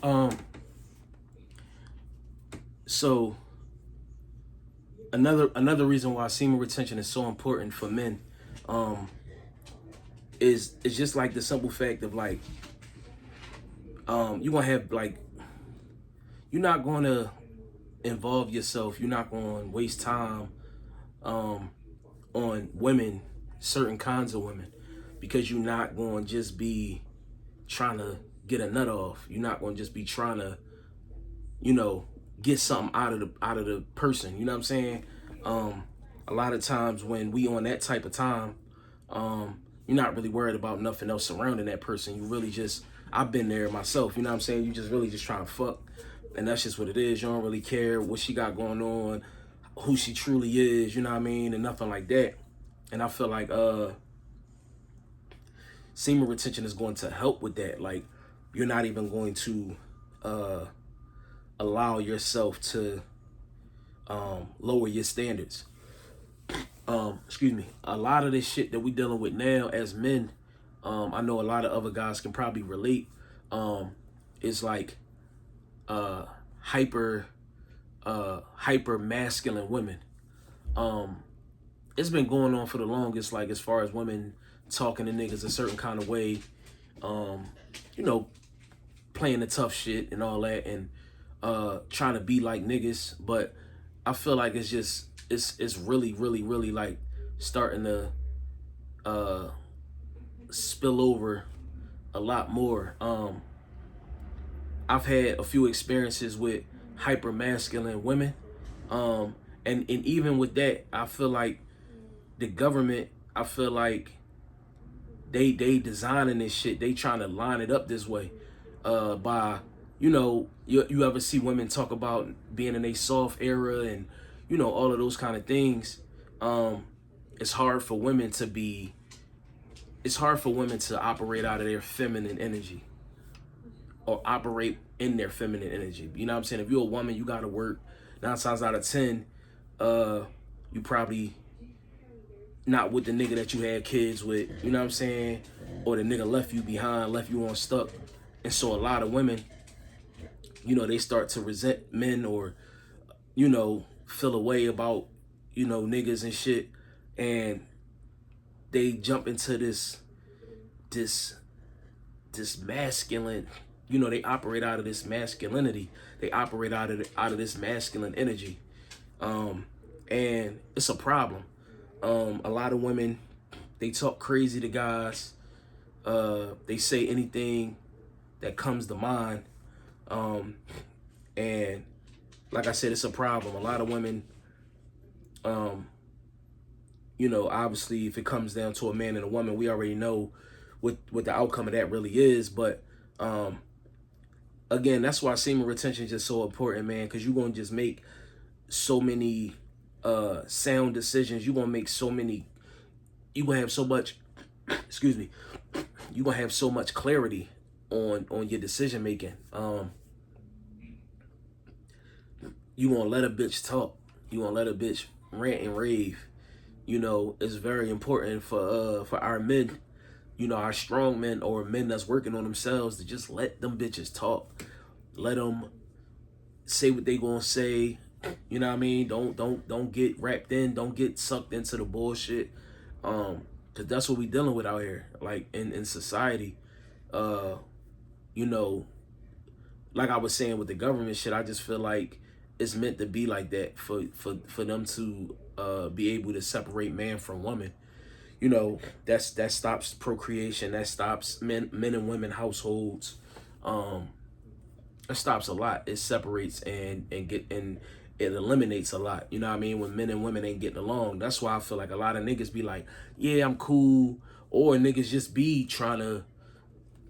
Um, so another reason why semen retention is so important for men, um, is just like the simple fact of like, you're gonna have like, you're not gonna involve yourself, you're not gonna waste time, um, on women, certain kinds of women, because you're not gonna just be trying to get a nut off. You're not gonna just be trying to, you know, get something out of the person. You know what I'm saying? Um, a lot of times when we on that type of time, you're not really worried about nothing else surrounding that person. You really just, I've been there myself. You know what I'm saying? You just really just trying to fuck, and that's just what it is. You don't really care what she got going on, who she truly is. You know what I mean? And nothing like that. And I feel like semen retention is going to help with that. Like, you're not even going to uh, allow yourself to lower your standards. Excuse me. A lot of this shit that we dealing with now as men, I know a lot of other guys can probably relate. Is like uh, hyper hyper masculine women. It's been going on for the longest. Like, as far as women talking to niggas a certain kind of way, um, you know, playing the tough shit and all that, and trying to be like niggas. But I feel like it's just it's really really like starting to uh spill over a lot more. I've had a few experiences with hyper masculine women, um and even with that, I feel like the government, I feel like they designing this shit. They trying to line it up this way, by, you know, you ever see women talk about being in a soft era, and you know, all of those kind of things. Um, it's hard for women to be. It's hard for women to operate out of their feminine energy, or operate in their feminine energy. You know what I'm saying? If you're a woman, you gotta work. 9 times out of 10, you probably not with the nigga that you had kids with, you know what I'm saying? Or the nigga left you behind, left you on stuck. And so a lot of women, you know, they start to resent men, or, you know, feel a way about, you know, niggas and shit. And they jump into this this masculine, you know, they operate out of this masculinity. They operate out of this masculine energy. And it's a problem. A lot of women, they talk crazy to guys. They say anything that comes to mind. Um, and like I said, it's a problem. A lot of women, um, you know, obviously, if it comes down to a man and a woman, we already know what the outcome of that really is. But again, that's why semen retention is just so important, man, because you're gonna just make so many sound decisions. You're gonna make so many. You're gonna have so much. Excuse me. You're gonna have so much clarity on your decision making. You gonna let a bitch talk. You gonna let a bitch rant and rave. You know, it's very important for our men, you know, our strong men, or men that's working on themselves, to just let them bitches talk. Let them say what they gonna say. You know what I mean? Don't get wrapped in. Don't get sucked into the bullshit. Cause that's what we dealing with out here, like in society. Uh, you know, like I was saying with the government shit, I just feel like it's meant to be like that for them to be able to separate man from woman. You know, that stops procreation. That stops men and women households. Um, it stops a lot. It separates and it eliminates a lot. You know what I mean? When men and women ain't getting along. That's why I feel like a lot of niggas be like, yeah, I'm cool. Or niggas just be trying to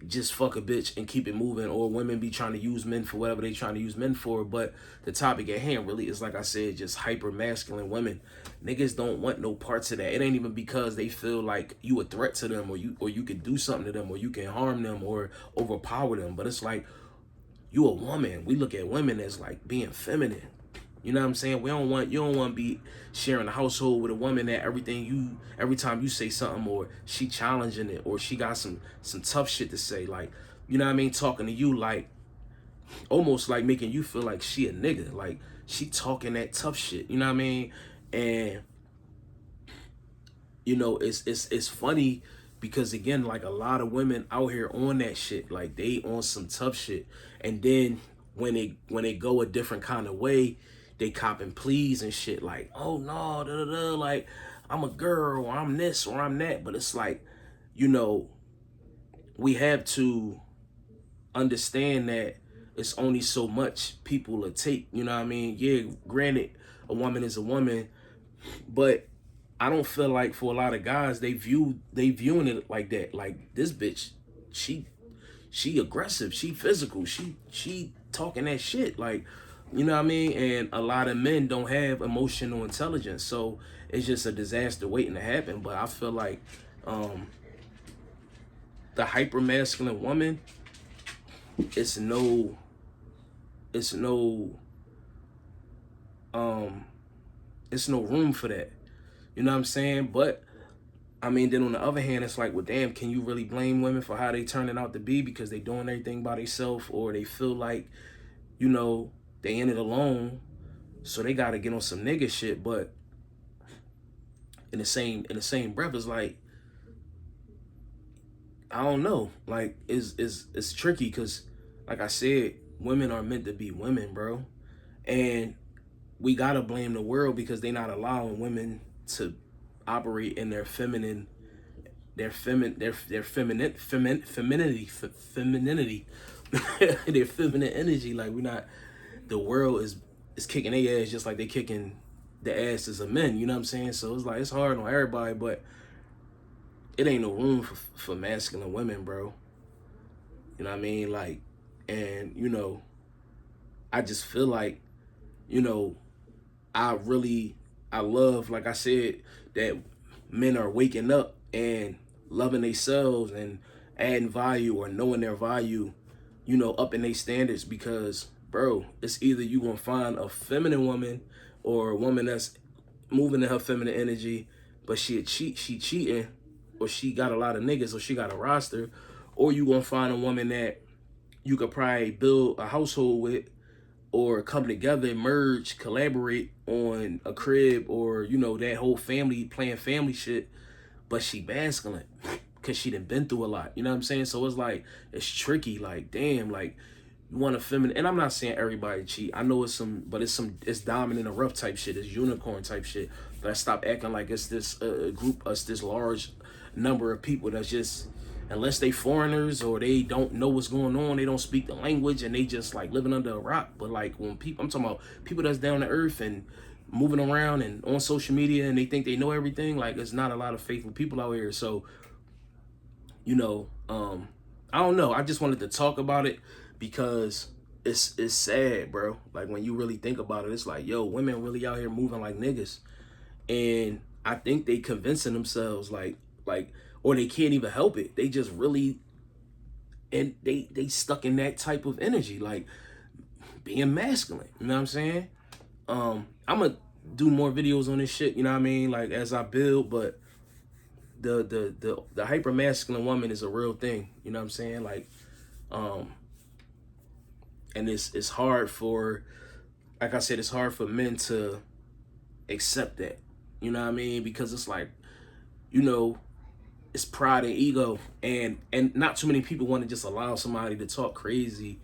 just fuck a bitch and keep it moving. Or women be trying to use men for whatever they trying to use men for. But the topic at hand really is, like I said, just hyper masculine women. Niggas don't want no parts of that. It ain't even because they feel like you a threat to them, or you could do something to them, or you can harm them or overpower them. But it's like, you a woman. We look at women as like being feminine. You know what I'm saying? You don't want to be sharing a household with a woman that every time you say something, or she challenging it, or she got some tough shit to say, like, you know what I mean, talking to you like almost like making you feel like she a nigga, like she talking that tough shit, you know what I mean? And you know, it's funny because again, like a lot of women out here on that shit, like they on some tough shit, and then when they go a different kind of way, they copping pleas and shit, like, oh no, da da da, like I'm a girl, or I'm this, or I'm that. But it's like, you know, we have to understand that it's only so much people will take, you know what I mean? Yeah, granted, a woman is a woman, but I don't feel like for a lot of guys they viewing it like that. Like this bitch, she aggressive, she physical, she talking that shit. Like, you know what I mean? And a lot of men don't have emotional intelligence. So it's just a disaster waiting to happen. But I feel like the hyper masculine woman, it's no it's no it's no room for that. You know what I'm saying? But I mean, then on the other hand, it's like, well, damn, can you really blame women for how they turning out to be because they doing everything by themselves, or they feel like, you know, they in it alone, so they got to get on some nigga shit. But in the same breath, it's like, I don't know, like it's tricky because, like I said, women are meant to be women, bro, and we gotta blame the world because they not allowing women to operate in their feminine, femininity, their feminine energy. Like we not, the world is kicking their ass just like they kicking the asses of men. You know what I'm saying? So it's like it's hard on everybody, but it ain't no room for masculine women, bro. You know what I mean? Like, and you know, I just feel like, you know, I love, like I said, that men are waking up and loving themselves and adding value or knowing their value, you know, upping their standards. Because, bro, it's either you gonna find a feminine woman or a woman that's moving in her feminine energy, but she cheating, or she got a lot of niggas, or she got a roster, or you gonna find a woman that you could probably build a household with, or come together, merge, collaborate on a crib, or you know, that whole family playing family shit, but she masculine because she done been through a lot. You know what I'm saying? So it's like, it's tricky. Like, damn, like you want a feminine, and I'm not saying everybody cheat. I know it's some, but it's dominant and rough type shit. It's unicorn type shit. But I stop acting like it's this group, us this large number of people that's just, unless they foreigners or they don't know what's going on, they don't speak the language, and they just like living under a rock. But like when people, I'm talking about people that's down to earth and moving around and on social media, and they think they know everything. Like, there's not a lot of faithful people out here. So, you know, I don't know. I just wanted to talk about it because it's sad, bro. Like when you really think about it, it's like, yo, women really out here moving like niggas, and I think they convincing themselves like, or they can't even help it. They just really, and they stuck in that type of energy, like being masculine. You know what I'm saying? I'm gonna do more videos on this shit. You know what I mean? Like as I build, but the hyper masculine woman is a real thing. You know what I'm saying? Like, and it's hard for, like I said, it's hard for men to accept that. You know what I mean? Because it's like, you know, it's pride and ego, and not too many people want to just allow somebody to talk crazy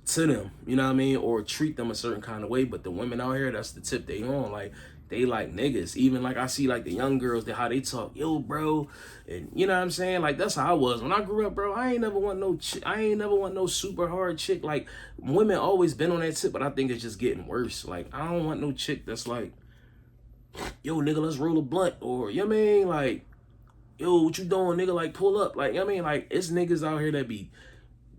to them, you know what I mean, or treat them a certain kind of way. But the women out here, that's the tip they on. Like, they like niggas. Even like I see like the young girls, that how they talk, yo, bro, and you know what I'm saying. Like that's how I was when I grew up, bro. I ain't never want no super hard chick. Like women always been on that tip, but I think it's just getting worse. Like I don't want no chick that's like, yo, nigga, let's roll a blunt, or you know what I mean, like, yo, what you doing, nigga? Like pull up, like you know what I mean, like it's niggas out here that be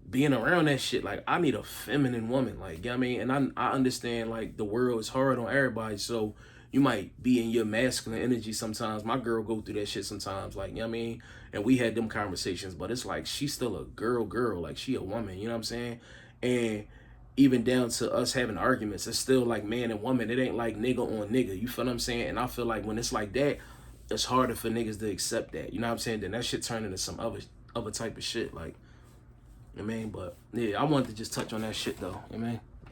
being around that shit. Like I need a feminine woman, like you know what I mean. And I understand like the world is hard on everybody, so you might be in your masculine energy sometimes. My girl go through that shit sometimes, like you know what I mean. And we had them conversations, but it's like she's still a girl, like she a woman, you know what I'm saying. And even down to us having arguments, it's still like man and woman. It ain't like nigga on nigga, you feel what I'm saying. And I feel like when it's like that, it's harder for niggas to accept that, you know what I'm saying. Then that shit turn into some other type of shit, like, I mean, but yeah, I wanted to just touch on that shit though. I mean.